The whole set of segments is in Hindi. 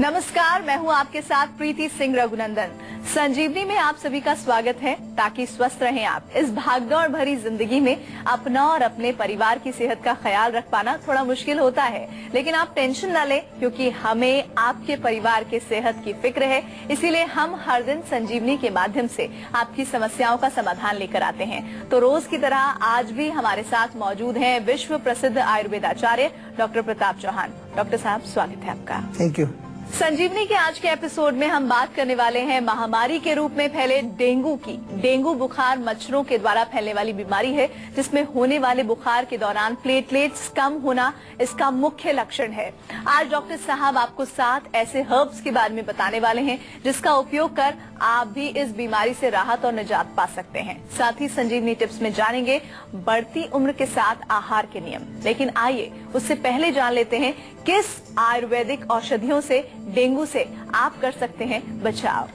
नमस्कार, मैं हूं आपके साथ प्रीति सिंह रघुनंदन। संजीवनी में आप सभी का स्वागत है ताकि स्वस्थ रहें आप। इस भागदौड़ भरी जिंदगी में अपना और अपने परिवार की सेहत का ख्याल रख पाना थोड़ा मुश्किल होता है, लेकिन आप टेंशन न लें क्योंकि हमें आपके परिवार की सेहत की फिक्र है। इसीलिए हम हर दिन संजीवनी के माध्यम से आपकी समस्याओं का समाधान लेकर आते हैं। तो रोज की तरह आज भी हमारे साथ मौजूद हैं विश्व प्रसिद्ध आयुर्वेदाचार्य डॉक्टर प्रताप चौहान। डॉक्टर साहब, स्वागत है आपका। Thank you. संजीवनी के आज के एपिसोड में हम बात करने वाले हैं महामारी के रूप में फैले डेंगू की। डेंगू बुखार मच्छरों के द्वारा फैलने वाली बीमारी है जिसमें होने वाले बुखार के दौरान प्लेटलेट्स कम होना इसका मुख्य लक्षण है। आज डॉक्टर साहब आपको 7 ऐसे हर्ब्स के बारे में बताने वाले हैं जिसका उपयोग कर आप भी इस बीमारी से राहत और निजात पा सकते हैं। साथ ही संजीवनी टिप्स में जानेंगे बढ़ती उम्र के साथ आहार के नियम। लेकिन आइए उससे पहले जान लेते हैं किस आयुर्वेदिक औषधियों से डेंगू से आप कर सकते हैं बचाव।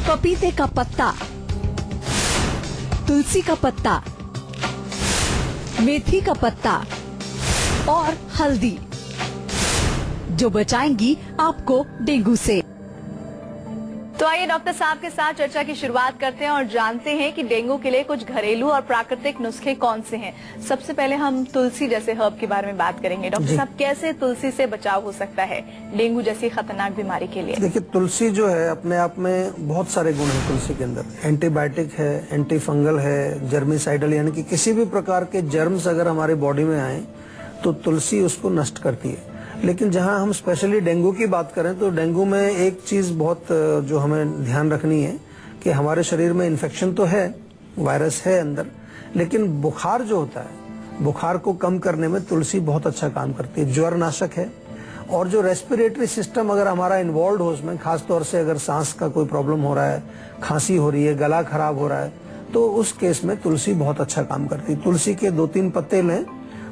पपीते का पत्ता, तुलसी का पत्ता, मेथी का पत्ता और हल्दी, जो बचाएंगी आपको डेंगू से। तो आइए डॉक्टर साहब के साथ चर्चा की शुरुआत करते हैं और जानते हैं कि डेंगू के लिए कुछ घरेलू और प्राकृतिक नुस्खे कौन से हैं। सबसे पहले हम तुलसी जैसे हर्ब के बारे में बात करेंगे। डॉक्टर साहब, कैसे तुलसी से बचाव हो सकता है डेंगू जैसी खतरनाक बीमारी के लिए? देखिए, तुलसी जो है अपने आप में बहुत सारे गुण हैं तुलसी के अंदर। एंटीबायोटिक है, एंटी फंगल है, जर्मिसाइडल, यानी कि किसी भी प्रकार के जर्म्स अगर हमारे बॉडी में आए तो तुलसी उसको नष्ट करती है। लेकिन जहां हम स्पेशली डेंगू की बात करें तो डेंगू में एक चीज बहुत जो हमें ध्यान रखनी है कि हमारे शरीर में इन्फेक्शन तो है, वायरस है अंदर, लेकिन बुखार जो होता है, बुखार को कम करने में तुलसी बहुत अच्छा काम करती है। ज्वर नाशक है और जो रेस्पिरेटरी सिस्टम अगर हमारा इन्वॉल्व हो उसमें, खासतौर से अगर सांस का कोई प्रॉब्लम हो रहा है, खांसी हो रही है, गला खराब हो रहा है, तो उस केस में तुलसी बहुत अच्छा काम करती है। तुलसी के 2-3 पत्ते लें,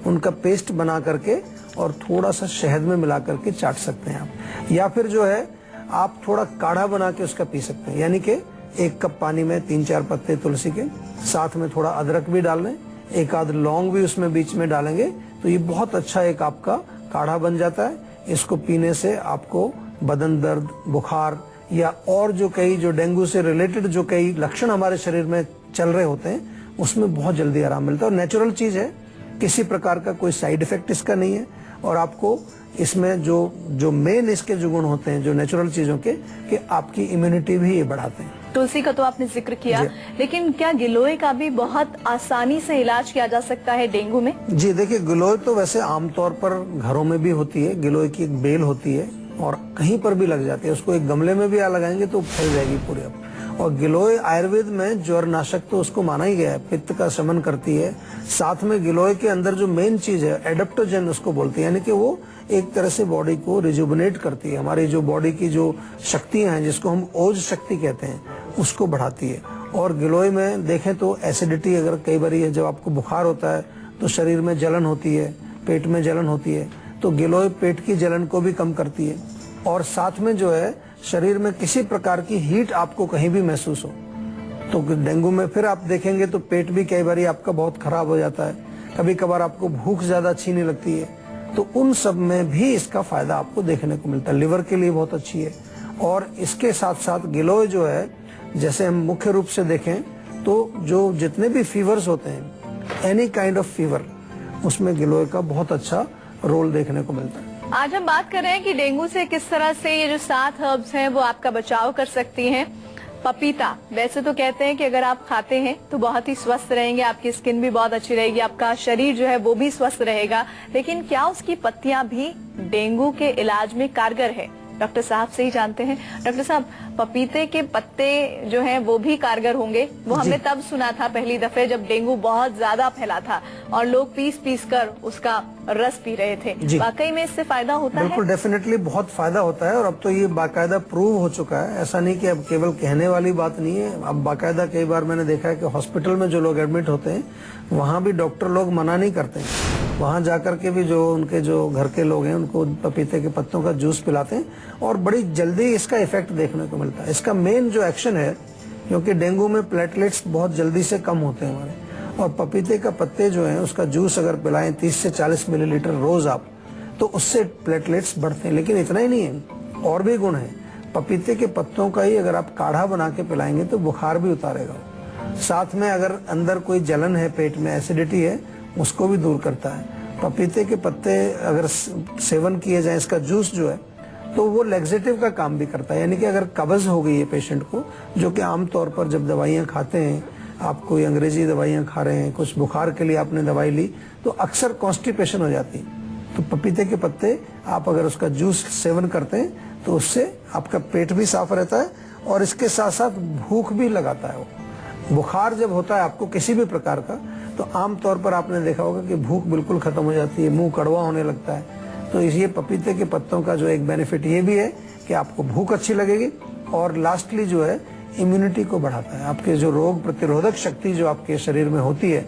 उनका पेस्ट बना करके और थोड़ा सा शहद में मिला करके चाट सकते हैं आप। या फिर जो है आप थोड़ा काढ़ा बना के उसका पी सकते हैं, यानी कि 1 कप पानी में 3-4 पत्ते तुलसी के, साथ में थोड़ा अदरक भी डाल लें, 1 आध लौंग भी उसमें बीच में डालेंगे तो ये बहुत अच्छा एक आपका काढ़ा बन जाता है। इसको पीने से आपको बदन दर्द, बुखार या और जो डेंगू से रिलेटेड जो कई लक्षण हमारे शरीर में चल रहे होते हैं उसमें बहुत जल्दी आराम मिलता है। और नेचुरल चीज है, किसी प्रकार का कोई साइड इफेक्ट इसका नहीं है। और आपको इसमें जो मेन इसके जो गुण होते हैं, जो नेचुरल चीजों के, कि आपकी इम्यूनिटी भी ये बढ़ाते हैं। तुलसी का तो आपने जिक्र किया, लेकिन क्या गिलोय का भी बहुत आसानी से इलाज किया जा सकता है डेंगू में? जी देखिए, गिलोय तो वैसे आमतौर पर घरों में भी होती है। गिलोय की एक बेल होती है और कहीं पर भी लग जाती है, उसको एक गमले में भी लगाएंगे तो फैल जाएगी पूरी। और गिलोय आयुर्वेद में ज्वर नाशक तो उसको माना ही गया है, पित्त का शमन करती है। साथ में गिलोय के अंदर जो मेन चीज है एडेप्टोजेन उसको बोलते हैं, यानी कि वो एक तरह से बॉडी को रिजुवनेट करती है। हमारी जो बॉडी की जो शक्तियां हैं, जिसको हम ओज शक्ति कहते हैं, उसको बढ़ाती है। और गिलोय में देखें तो एसिडिटी अगर कई बार है, जब आपको बुखार होता है तो शरीर में जलन होती है, पेट में जलन होती है, तो गिलोय पेट की जलन को भी कम करती है। और साथ में जो है शरीर में किसी प्रकार की हीट आपको कहीं भी महसूस हो तो डेंगू में फिर आप देखेंगे तो पेट भी कई बार आपका बहुत खराब हो जाता है, कभी कभार आपको भूख ज्यादा अच्छी नहीं लगती है, तो उन सब में भी इसका फायदा आपको देखने को मिलता है। लिवर के लिए बहुत अच्छी है। और इसके साथ साथ गिलोय जो है, जैसे हम मुख्य रूप से देखें तो जो जितने भी फीवर्स होते हैं, एनी काइंड ऑफ फीवर, उसमें गिलोय का बहुत अच्छा रोल देखने को मिलता है। आज हम बात कर रहे हैं कि डेंगू से किस तरह से ये जो 7 हर्ब्स हैं वो आपका बचाव कर सकती हैं। पपीता, वैसे तो कहते हैं कि अगर आप खाते हैं तो बहुत ही स्वस्थ रहेंगे, आपकी स्किन भी बहुत अच्छी रहेगी, आपका शरीर जो है वो भी स्वस्थ रहेगा। लेकिन क्या उसकी पत्तियां भी डेंगू के इलाज में कारगर है? डॉक्टर साहब से ही जानते हैं। डॉक्टर साहब, पपीते के पत्ते जो हैं वो भी कारगर होंगे? वो हमने तब सुना था पहली दफे जब डेंगू बहुत ज्यादा फैला था और लोग पीस कर उसका रस पी रहे थे। वाकई में इससे फायदा होता है? बिल्कुल, डेफिनेटली बहुत फायदा होता है। और अब तो ये बाकायदा प्रूव हो चुका है, ऐसा नहीं कि अब केवल कहने वाली बात नहीं है। अब बाकायदा कई बार मैंने देखा है कि हॉस्पिटल में जो लोग एडमिट होते हैं वहाँ भी डॉक्टर लोग मना नहीं करते हैं, वहाँ जाकर के भी जो उनके जो घर के लोग हैं उनको पपीते के पत्तों का जूस पिलाते हैं और बड़ी जल्दी इसका इफेक्ट देखने को मिलता है। इसका मेन जो एक्शन है, क्योंकि डेंगू में प्लेटलेट्स बहुत जल्दी से कम होते हैं हमारे, और पपीते का पत्ते जो है उसका जूस अगर पिलाएं 30 से 40 मिलीलीटर रोज आप, तो उससे प्लेटलेट्स बढ़ते हैं। लेकिन इतना ही नहीं है, और भी गुण है। पपीते के पत्तों का ही अगर आप काढ़ा बना के पिलाएंगे तो बुखार भी उतारेगा। साथ में अगर अंदर कोई जलन है, पेट में एसिडिटी है, उसको भी दूर करता है। पपीते के पत्ते अगर सेवन किए जाए, इसका जूस जो है, तो वो लेग्जेटिव का काम भी करता है। यानी कि अगर कब्ज हो गई है पेशेंट को, जो कि आमतौर पर जब दवाइयाँ खाते हैं, आप कोई अंग्रेजी दवाइयाँ खा रहे हैं, कुछ बुखार के लिए आपने दवाई ली, तो अक्सर कॉन्स्टिपेशन हो जाती है। तो पपीते के पत्ते आप अगर उसका जूस सेवन करते हैं तो उससे आपका पेट भी साफ रहता है और इसके साथ साथ भूख भी लगाता है। वो बुखार जब होता है आपको किसी भी प्रकार का, तो आमतौर पर आपने देखा होगा कि भूख बिल्कुल खत्म हो जाती है, मुंह कड़वा होने लगता है। तो इसलिए पपीते के पत्तों का जो एक बेनिफिट ये भी है कि आपको भूख अच्छी लगेगी और लास्टली जो है इम्यूनिटी को बढ़ाता है। आपके जो रोग प्रतिरोधक शक्ति जो आपके शरीर में होती है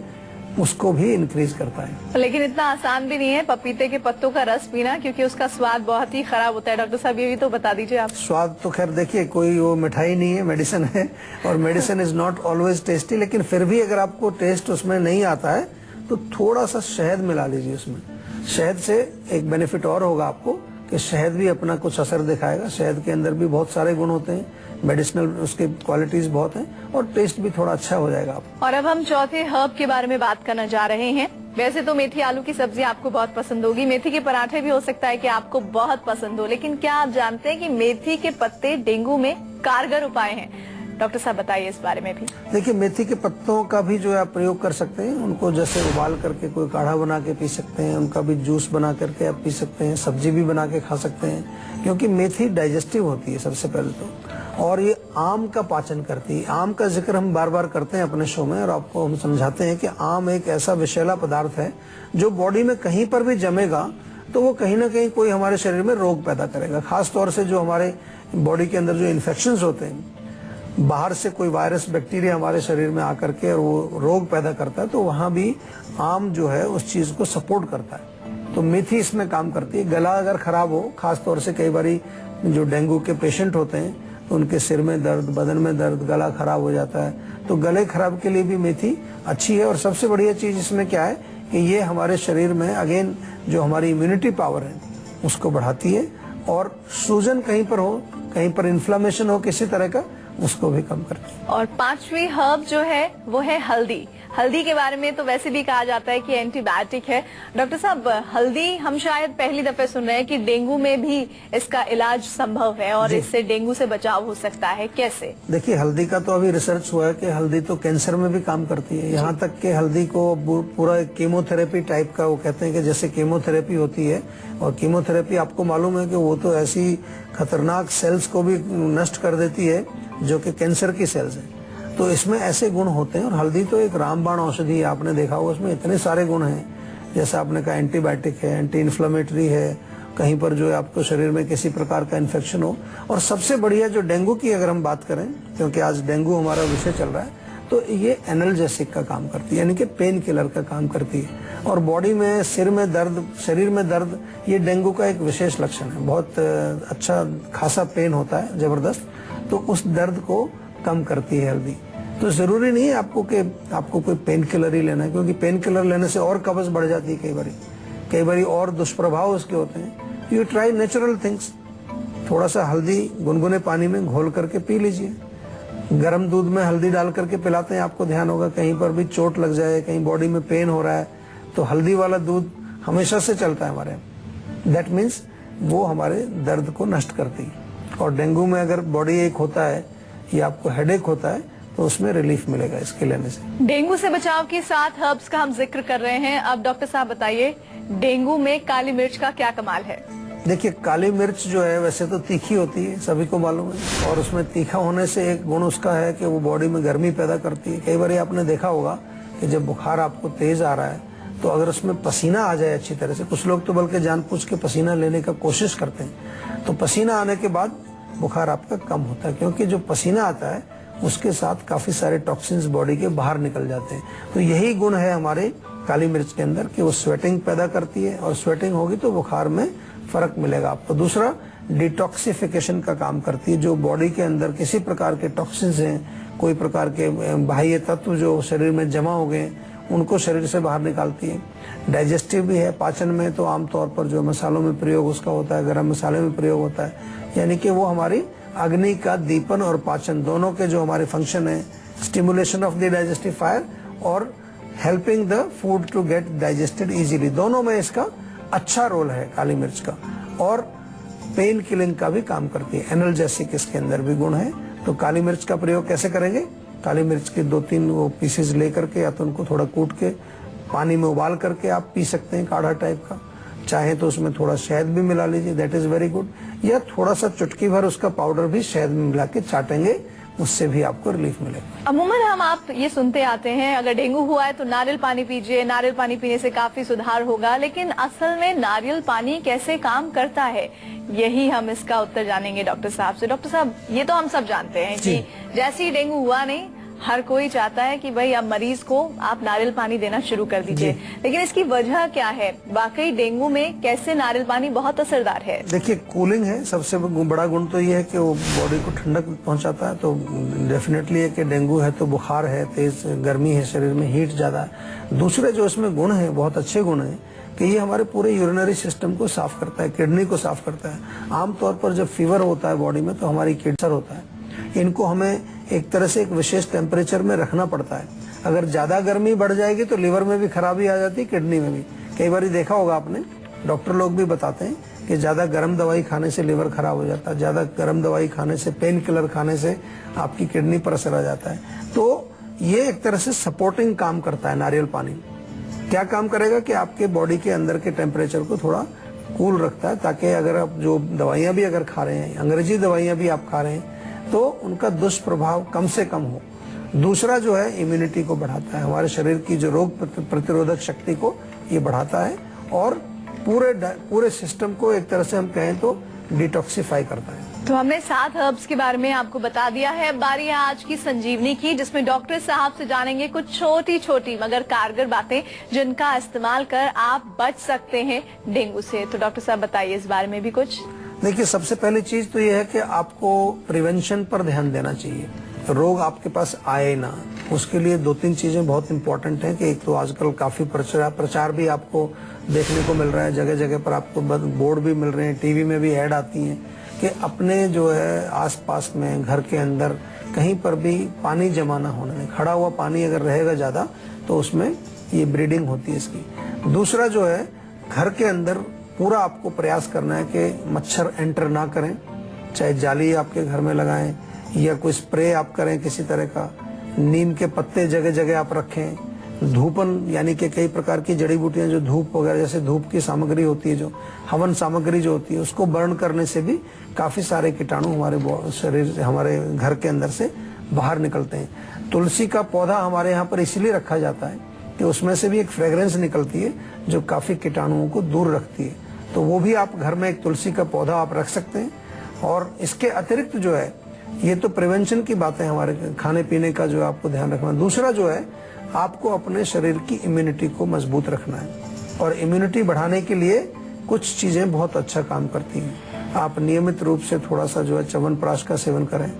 उसको भी इंक्रीज करता है। लेकिन इतना आसान भी नहीं है पपीते के पत्तों का रस पीना, क्योंकि उसका स्वाद बहुत ही खराब होता है। डॉक्टर साहब ये भी तो बता दीजिए आप। स्वाद तो खैर देखिए, कोई वो मिठाई नहीं है, मेडिसिन है, और medicine is not always tasty. लेकिन फिर भी अगर आपको टेस्ट उसमें नहीं आता है तो थोड़ा सा शहद मिला लीजिए उसमें। शहद से एक बेनिफिट और होगा आपको कि शहद भी अपना कुछ असर दिखाएगा। शहद के अंदर भी बहुत सारे गुण होते हैं, मेडिसिनल उसके क्वालिटीज बहुत हैं और टेस्ट भी थोड़ा अच्छा हो जाएगा आपको। और अब हम चौथे हर्ब के बारे में बात करना जा रहे हैं। वैसे तो मेथी आलू की सब्जी आपको बहुत पसंद होगी, मेथी के पराठे भी हो सकता है कि आपको बहुत पसंद हो, लेकिन क्या आप जानते हैं कि मेथी के पत्ते डेंगू में कारगर उपाय हैं? डॉक्टर साहब बताइए इस बारे में भी। देखिए, मेथी के पत्तों का भी जो है आप प्रयोग कर सकते हैं। उनको जैसे उबाल करके कोई काढ़ा बना के पी सकते हैं, उनका भी जूस बना करके आप पी सकते हैं, सब्जी भी बना के खा सकते हैं, क्योंकि मेथी डाइजेस्टिव होती है सबसे पहले तो, और ये आम का पाचन करती है। आम का जिक्र हम बार बार करते हैं अपने शो में और आपको हम समझाते हैं कि आम एक ऐसा विषैला पदार्थ है जो बॉडी में कहीं पर भी जमेगा तो वो कहीं ना कहीं कोई हमारे शरीर में रोग पैदा करेगा। खास तौर से जो हमारे बॉडी के अंदर जो इन्फेक्शंस होते हैं, बाहर से कोई वायरस बैक्टीरिया हमारे शरीर में आकर के और वो रोग पैदा करता है, तो वहां भी आम जो है उस चीज को सपोर्ट करता है। तो मेथी इसमें काम करती है। गला अगर खराब हो, खास तौर से कई बारी जो डेंगू के पेशेंट होते हैं तो उनके सिर में दर्द, बदन में दर्द, गला खराब हो जाता है, तो गले खराब के लिए भी मेथी अच्छी है। और सबसे बढ़िया चीज इसमें क्या है कि ये हमारे शरीर में अगेन जो हमारी इम्यूनिटी पावर है उसको बढ़ाती है, और सूजन कहीं पर हो, कहीं पर इन्फ्लामेशन हो किसी तरह का, उसको भी कम करती है। और पांचवी हर्ब जो है वो है हल्दी। हल्दी के बारे में तो वैसे भी कहा जाता है कि एंटीबायोटिक है। डॉक्टर साहब, हल्दी हम शायद पहली दफे सुन रहे हैं कि डेंगू में भी इसका इलाज संभव है और इससे डेंगू से बचाव हो सकता है, कैसे? देखिए, हल्दी का तो अभी रिसर्च हुआ है कि हल्दी तो कैंसर में भी काम करती है। यहाँ तक कि हल्दी को पूरा कीमोथेरेपी टाइप का, वो कहते हैं कि जैसे कीमोथेरेपी होती है, और कीमोथेरेपी आपको मालूम है कि वो तो ऐसी खतरनाक सेल्स को भी नष्ट कर देती है जो कि कैंसर की सेल्स हैं। तो इसमें ऐसे गुण होते हैं, और हल्दी तो एक रामबाण औषधि है। आपने देखा होगा उसमें इतने सारे गुण हैं, जैसे आपने कहा एंटीबायोटिक है, एंटी इन्फ्लेमेटरी है, कहीं पर जो है आपको शरीर में किसी प्रकार का इन्फेक्शन हो। और सबसे बढ़िया जो डेंगू की अगर हम बात करें, क्योंकि आज डेंगू हमारा विषय चल रहा है, तो ये एनाल्जेसिक का काम करती है, यानी कि पेन किलर का काम करती है। और बॉडी में, सिर में दर्द, शरीर में दर्द, ये डेंगू का एक विशेष लक्षण है। बहुत अच्छा खासा पेन होता है, जबरदस्त, तो उस दर्द को कम करती है हल्दी। तो जरूरी नहीं है आपको कोई पेन किलर ही लेना है, क्योंकि पेन किलर लेने से और कब्ज बढ़ जाती है कई बारी और दुष्प्रभाव उसके होते हैं। You try natural things. थोड़ा सा हल्दी गुनगुने पानी में घोल करके पी लीजिए। गर्म दूध में हल्दी डाल करके पिलाते हैं, आपको ध्यान होगा, कहीं पर भी चोट लग जाए, कहीं बॉडी में पेन हो रहा है, तो हल्दी वाला दूध हमेशा से चलता है हमारे। दैट मीन्स वो हमारे दर्द को नष्ट करती है। और डेंगू में अगर बॉडी एक होता है या आपको हेडेक होता है तो उसमें रिलीफ मिलेगा इसके लेने से। डेंगू से बचाव की 7 हर्ब्स का हम जिक्र कर रहे हैं। अब डॉक्टर साहब बताइए, डेंगू में काली मिर्च का क्या कमाल है? देखिए, काली मिर्च जो है वैसे तो तीखी होती है, सभी को मालूम है, और उसमें तीखा होने से एक गुण उसका है कि वो बॉडी में गर्मी पैदा करती है। कई बार आपने देखा होगा कि जब बुखार आपको तेज आ रहा है तो अगर उसमें पसीना आ जाए अच्छी तरह से, कुछ लोग तो बल्कि जानबूझ के पसीना लेने का कोशिश करते हैं, तो पसीना आने के बाद बुखार आपका कम होता है, क्योंकि जो पसीना आता है उसके साथ काफी सारे टॉक्सिन्स बॉडी के बाहर निकल जाते हैं। तो यही गुण है हमारे काली मिर्च के अंदर कि वो स्वेटिंग पैदा करती है, और स्वेटिंग होगी तो बुखार में फर्क मिलेगा आपको। दूसरा, डिटॉक्सिफिकेशन का काम करती है। जो बॉडी के अंदर किसी प्रकार के टॉक्सिन्स हैं, कोई प्रकार के बाह्य तत्व जो शरीर में जमा हो गए, उनको शरीर से बाहर निकालती है। डाइजेस्टिव भी है, पाचन में तो आमतौर पर जो मसालों में प्रयोग उसका होता है, गरम मसाले में प्रयोग होता है, यानी कि वो हमारी अग्नि का दीपन और पाचन दोनों के जो हमारे फंक्शन है, stimulation of the digestive fire और helping the food to get digested easily, दोनों में इसका अच्छा रोल है काली मिर्च का। और पेन किलिंग का भी काम करती है, एनाल्जेसिक इसके अंदर भी गुण है। तो काली मिर्च का प्रयोग कैसे करेंगे? काली मिर्च के 2-3 वो पीसेस लेकर के या तो उनको थोड़ा कूट के पानी में उबाल करके आप पी सकते हैं, काढ़ा टाइप का। चाहे तो उसमें थोड़ा शहद भी मिला लीजिए, दैट इज वेरी गुड। या थोड़ा सा चुटकी भर उसका पाउडर भी शहद में मिला के चाटेंगे, उससे भी आपको रिलीफ मिलेगा। अमूमन हम आप ये सुनते आते हैं, अगर डेंगू हुआ है तो नारियल पानी पीजिए, नारियल पानी पीने से काफी सुधार होगा। लेकिन असल में नारियल पानी कैसे काम करता है, यही हम इसका उत्तर जानेंगे डॉक्टर साहब से। डॉक्टर साहब, ये तो हम सब जानते हैं कि जैसे ही डेंगू हुआ नहीं, हर कोई चाहता है कि भाई अब मरीज को आप नारियल पानी देना शुरू कर दीजिए, लेकिन इसकी वजह क्या है? वाकई डेंगू में कैसे नारियल पानी बहुत असरदार है? देखिए, कूलिंग है सबसे बड़ा गुण, तो ये है कि वो बॉडी को ठंडक पहुंचाता है। तो डेफिनेटली है कि डेंगू है तो बुखार है, तेज गर्मी है, शरीर में हीट ज्यादा है। दूसरे जो इसमें गुण है, बहुत अच्छे गुण है कि ये हमारे पूरे यूरिनरी सिस्टम को साफ करता है, किडनी को साफ करता है। आमतौर पर जब फीवर होता है बॉडी में तो हमारी कैंसर होता है, इनको हमें एक तरह से एक विशेष टेम्परेचर में रखना पड़ता है। अगर ज्यादा गर्मी बढ़ जाएगी तो लिवर में भी खराबी आ जाती है, किडनी में भी। कई बार देखा होगा आपने, डॉक्टर लोग भी बताते हैं कि ज्यादा गर्म दवाई खाने से लिवर खराब हो जाता है, ज्यादा गर्म दवाई खाने से, पेन किलर खाने से आपकी किडनी पर असर आ जाता है। तो ये एक तरह से सपोर्टिंग काम करता है नारियल पानी। क्या काम करेगा कि आपके बॉडी के अंदर के टेम्परेचर को थोड़ा कूल रखता है, ताकि अगर आप जो दवाइयां भी अगर खा रहे हैं, अंग्रेजी दवाइयां भी आप खा रहे हैं, तो उनका दुष्प्रभाव कम से कम हो। दूसरा जो है, इम्यूनिटी को बढ़ाता है, हमारे शरीर की जो रोग प्रतिरोधक शक्ति को ये बढ़ाता है और पूरे सिस्टम को एक तरह से हम कहें तो डिटॉक्सिफाई करता है। तो हमने 7 हर्ब्स के बारे में आपको बता दिया है। बारी है आज की संजीवनी की, जिसमें डॉक्टर साहब से जानेंगे कुछ छोटी छोटी मगर कारगर बातें जिनका इस्तेमाल कर आप बच सकते हैं डेंगू से। तो डॉक्टर साहब बताइए इस बारे में भी कुछ। देखिए, सबसे पहली चीज तो ये है कि आपको प्रिवेंशन पर ध्यान देना चाहिए, रोग आपके पास आए ना। उसके लिए 2-3 चीजें बहुत इंपॉर्टेंट हैं कि एक तो आजकल काफी प्रचार भी आपको देखने को मिल रहा है, जगह जगह पर आपको बोर्ड भी मिल रहे हैं, टीवी में भी ऐड आती हैं कि अपने जो है आसपास में, घर के अंदर कहीं पर भी पानी जमा ना होने दें। खड़ा हुआ पानी अगर रहेगा ज्यादा तो उसमें ये ब्रीडिंग होती है इसकी। दूसरा जो है, घर के अंदर पूरा आपको प्रयास करना है कि मच्छर एंटर ना करें, चाहे जाली आपके घर में लगाएं या कोई स्प्रे आप करें किसी तरह का। नीम के पत्ते जगह जगह आप रखें। धूपन यानी कि कई प्रकार की जड़ी बूटियां जो धूप वगैरह, जैसे धूप की सामग्री होती है, जो हवन सामग्री जो होती है, उसको बर्न करने से भी काफी सारे कीटाणु हमारे शरीर से, हमारे घर के अंदर से बाहर निकलते हैं। तुलसी का पौधा हमारे यहाँ पर इसलिए रखा जाता है कि उसमें से भी एक फ्रेग्रेंस निकलती है जो काफी कीटाणुओं को दूर रखती है। तो वो भी आप घर में एक तुलसी का पौधा आप रख सकते हैं। और इसके अतिरिक्त जो है, ये तो प्रिवेंशन की बात है, हमारे खाने पीने का जो आपको ध्यान रखना। दूसरा जो है, आपको अपने शरीर की इम्यूनिटी को मजबूत रखना है और इम्यूनिटी बढ़ाने के लिए कुछ चीजें बहुत अच्छा काम करती हैं। आप नियमित रूप से थोड़ा सा जो है च्यवनप्राश का सेवन करें,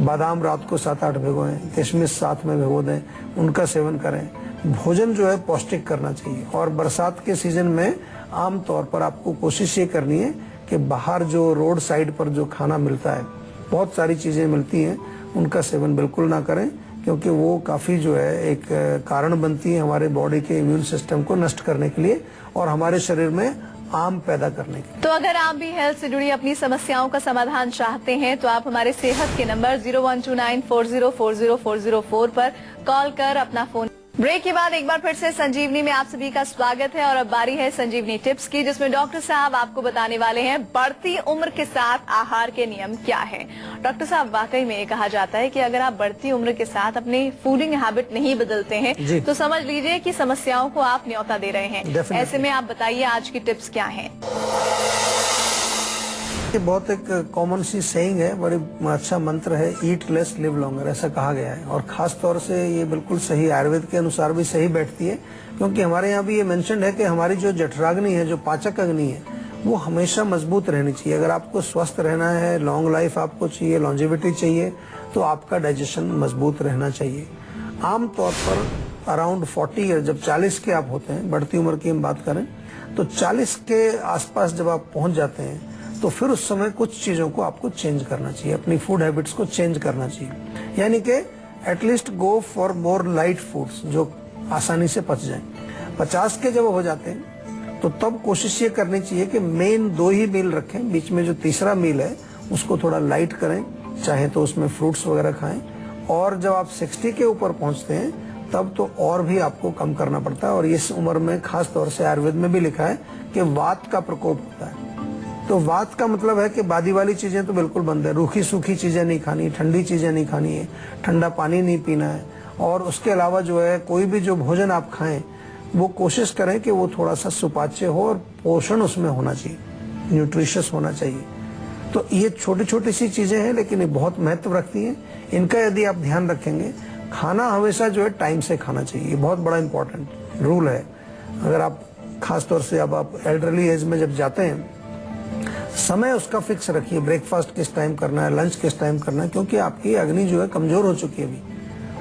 बादाम रात को 7-8 भिगोएं, किशमिश साथ में भिगो दें, उनका सेवन करें। भोजन जो है पौष्टिक करना चाहिए। और बरसात के सीजन में आम तौर पर आपको कोशिश ये करनी है कि बाहर जो रोड साइड पर जो खाना मिलता है, बहुत सारी चीजें मिलती हैं, उनका सेवन बिल्कुल ना करें, क्योंकि वो काफी जो है एक कारण बनती है हमारे बॉडी के इम्यून सिस्टम को नष्ट करने के लिए और हमारे शरीर में आम पैदा करने के लिए। तो अगर आप भी हेल्थ से जुड़ी अपनी समस्याओं का समाधान चाहते हैं तो आप हमारे सेहत के नंबर 0129404040 पर कॉल कर अपना फोन। ब्रेक के बाद एक बार फिर से संजीवनी में आप सभी का स्वागत है और अब बारी है संजीवनी टिप्स की, जिसमें डॉक्टर साहब आपको बताने वाले हैं बढ़ती उम्र के साथ आहार के नियम क्या हैं। डॉक्टर साहब, वाकई में ये कहा जाता है कि अगर आप बढ़ती उम्र के साथ अपनी फूडिंग हैबिट नहीं बदलते हैं तो समझ लीजिए कि समस्याओं को आप न्योता दे रहे हैं। ऐसे में आप बताइए आज की टिप्स क्या है। ये बहुत एक कॉमन सी सेइंग है, बड़ी अच्छा मंत्र है, ईट लेस लिव लॉन्गर, ऐसा कहा गया है। और खास तौर से ये बिल्कुल सही, आयुर्वेद के अनुसार भी सही बैठती है, क्योंकि हमारे यहाँ भी ये मेंशन्ड है कि हमारी जो जठराग्नि है, जो पाचक अग्नि है, वो हमेशा मजबूत रहनी चाहिए। अगर आपको स्वस्थ रहना है, लॉन्ग लाइफ आपको चाहिए, लॉन्जेविटी चाहिए, तो आपका डाइजेशन मजबूत रहना चाहिए। आमतौर पर अराउंड 40 ईयर, जब 40 के आप होते हैं, बढ़ती उम्र की हम बात करें तो 40 के आसपास जब आप पहुंच जाते हैं तो फिर उस समय कुछ चीजों को आपको चेंज करना चाहिए, अपनी फूड हैबिट्स को चेंज करना चाहिए। यानी कि at least go for more light foods जो आसानी से पच जाएं। 50 के जब हो जाते हैं तो तब कोशिश ये करनी चाहिए कि मेन 2 ही मील रखें, बीच में जो तीसरा मील है उसको थोड़ा लाइट करें, चाहे तो उसमें फ्रूट्स वगैरह खाएं। और जब आप 60 के ऊपर पहुंचते हैं तब तो और भी आपको कम करना पड़ता है। और इस उम्र में खास तौर से आयुर्वेद में भी लिखा है कि वात का प्रकोप होता है। तो वात का मतलब है कि बादी वाली चीजें तो बिल्कुल बंद है, रूखी सूखी चीजें नहीं खानी, ठंडी चीजें नहीं खानी है, ठंडा पानी नहीं पीना है। और उसके अलावा जो है कोई भी जो भोजन आप खाएं वो कोशिश करें कि वो थोड़ा सा सुपाच्य हो और पोषण उसमें होना चाहिए, न्यूट्रिशियस होना चाहिए। तो ये छोटी छोटी सी चीजें हैं लेकिन ये बहुत महत्व रखती हैं। इनका यदि आप ध्यान रखेंगे, खाना हमेशा जो है टाइम से खाना चाहिए, ये बहुत बड़ा इंपॉर्टेंट रूल है। अगर आप खास तौर से अब आप एल्डरली एज में जब जाते हैं, समय उसका फिक्स रखिए, ब्रेकफास्ट किस टाइम करना है, लंच किस टाइम करना है, क्योंकि आपकी अग्नि जो है कमजोर हो चुकी है अभी,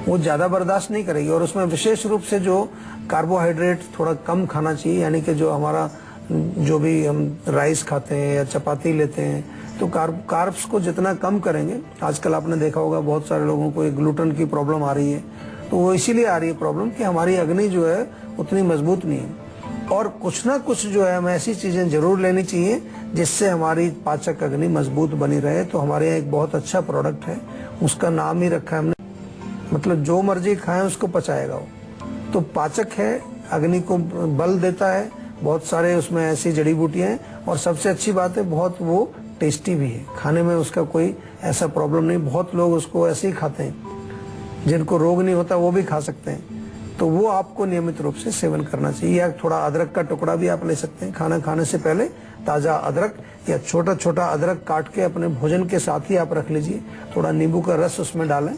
वो ज्यादा बर्दाश्त नहीं करेगी। और उसमें विशेष रूप से जो कार्बोहाइड्रेट थोड़ा कम खाना चाहिए, यानी कि जो हमारा जो भी हम राइस खाते हैं या चपाती लेते हैं, तो कार्ब्स को जितना कम करेंगे, आजकल आपने देखा होगा बहुत सारे लोगों को एक ग्लूटेन की प्रॉब्लम आ रही है, तो वो इसीलिए आ रही है प्रॉब्लम कि हमारी अग्नि जो है उतनी मजबूत नहीं है। और कुछ ना कुछ जो है हमें ऐसी चीजें जरूर लेनी चाहिए जिससे हमारी पाचक अग्नि मजबूत बनी रहे। तो हमारे यहाँ एक बहुत अच्छा प्रोडक्ट है, उसका नाम ही रखा है हमने, मतलब जो मर्जी खाएं उसको पचाएगा वो। तो पाचक है, अग्नि को बल देता है, बहुत सारे उसमें ऐसी जड़ी बूटियां हैं। और सबसे अच्छी बात है बहुत वो टेस्टी भी है, खाने में उसका कोई ऐसा प्रॉब्लम नहीं। बहुत लोग उसको ऐसे ही खाते हैं, जिनको रोग नहीं होता वो भी खा सकते हैं। तो वो आपको नियमित रूप से सेवन करना चाहिए। या थोड़ा अदरक का टुकड़ा भी आप ले सकते हैं खाना खाने से पहले, ताजा अदरक या छोटा छोटा अदरक काट के अपने भोजन के साथ ही आप रख लीजिए। थोड़ा नींबू का रस उसमें डालें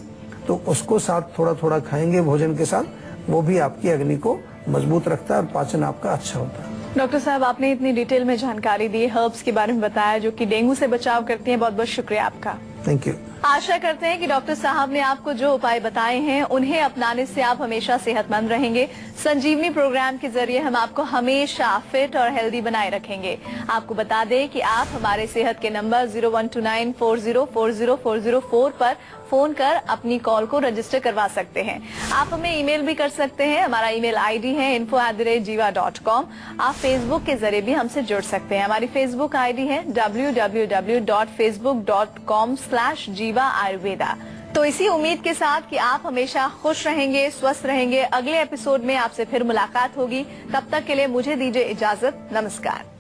तो उसको साथ थोड़ा थोड़ा खाएंगे भोजन के साथ, वो भी आपकी अग्नि को मजबूत रखता है और पाचन आपका अच्छा होता है। डॉक्टर साहब, आपने इतनी डिटेल में जानकारी दी, हर्ब्स के बारे में बताया जो कि डेंगू से बचाव करती हैं, बहुत बहुत शुक्रिया आपका। Thank you. आशा करते हैं कि डॉक्टर साहब ने आपको जो उपाय बताए हैं उन्हें अपनाने से आप हमेशा सेहतमंद रहेंगे। संजीवनी प्रोग्राम के जरिए हम आपको हमेशा फिट और हेल्दी बनाए रखेंगे। आपको बता दें कि आप हमारे सेहत के नंबर 0129404040 पर फोन कर अपनी कॉल को रजिस्टर करवा सकते हैं। आप हमें ईमेल भी कर सकते हैं, हमारा ईमेल आईडी है info@jiva.com। आप फेसबुक के जरिए भी हमसे जुड़ सकते हैं। हमारी फेसबुक आईडी है www.facebook.com/jiva ayurveda। तो इसी उम्मीद के साथ कि आप हमेशा खुश रहेंगे, स्वस्थ रहेंगे, अगले एपिसोड में आपसे फिर मुलाकात होगी। तब तक के लिए मुझे दीजिए इजाजत। नमस्कार।